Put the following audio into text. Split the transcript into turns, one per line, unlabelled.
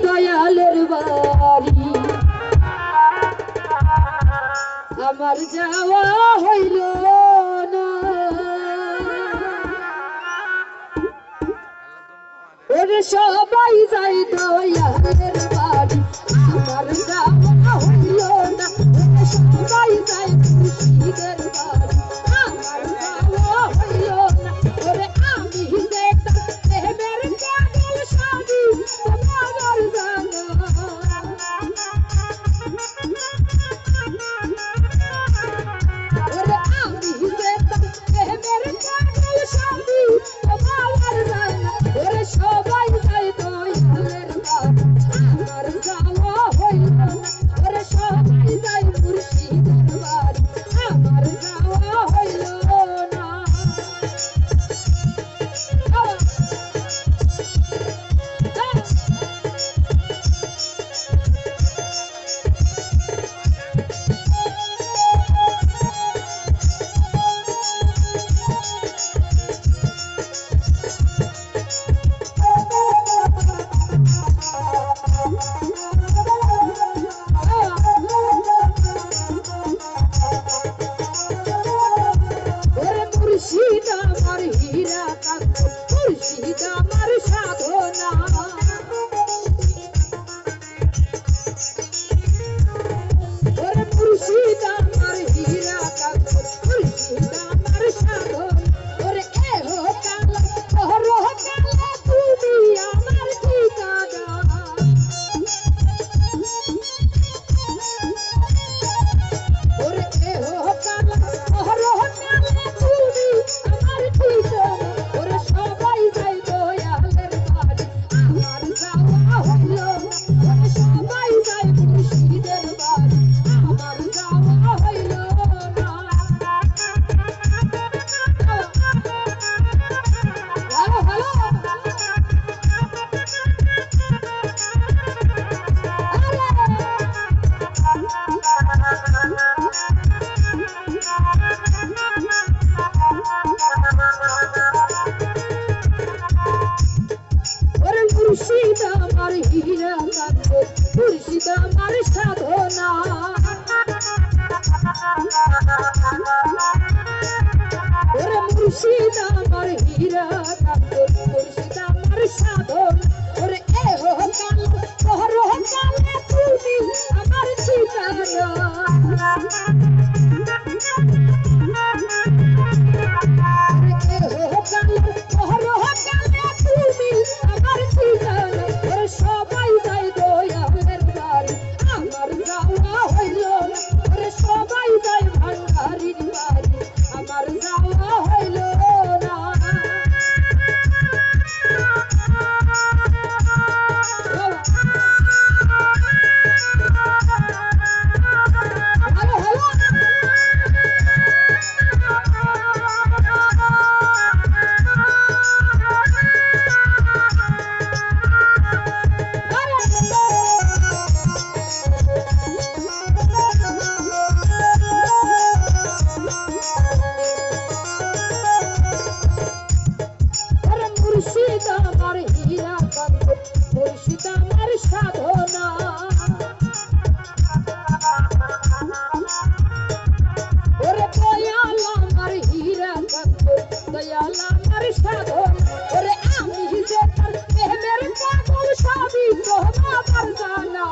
দয়ালের বাড়ি আমার যাওয়া হইল না। ওরে সবাই যাই দয়ালের বাড়ি আমার যাওয়া হইল না। ওরে সবাই যাই মুর্শিদের বাড়ি আমার যাওয়া হইল না। ওরে আমি দেখতাম প্রেমের পাগল সাধু তোমার জানা। ওরে আমি দেখতাম প্রেমের পাগল সাধু তোমার জানা। ওরে সবাই যাই দয়ালের বাড়ি আমার যাওয়া হইল না। ওরে সবাই যাই মুর্শিদের বাড়ি আমার যাওয়া হইল না। মুর্শিদ আমার হীরা কান্ত মুর্শিদ আমার সাধনা। ওরে মুর্শিদ আমার হীরা কান্ত মুর্শিদ আমার সাধনা। ওরে এহ কালা ওহ কালা তুমি আমার ঠিকানা। ওরে এহ কালা ওহ কালা তুমি আমার ঠিকানা। ওরে সবাই যাই দয়ালের বাড়ি আমার যাওয়া হইল না। ওরে সবাই যাই মুর্শিদের বাড়ি আমার যাওয়া হইল না। ভালো ভালো ওরে মুর্শিদ আমার হীরা কান্ত মুর্শিদ আমার সাধনা। ওরে মুর্শিদ আমার হীরা কান্ত মুর্শিদ আমার সাধনা। ওরে এহ কালা ওহ কালা তুমি আমার ঠিকানা। সবাই যাই দয়ালের বাড়ি আমার যাওয়া হইল না। ওরে সবাই যাই ভান্ডারির বাড়ি আমার যাওয়া হইল না। ভালো ভালো মুর্শিদ আমার হীরা কান্ত মুর্শিদ আমার সাধনা। ওরে দয়াল আমার হীরা কান্ত দয়াল আমার সাধনা। ওরে আমি যে তার প্রেমের পাগল সাধু তোমার জানা।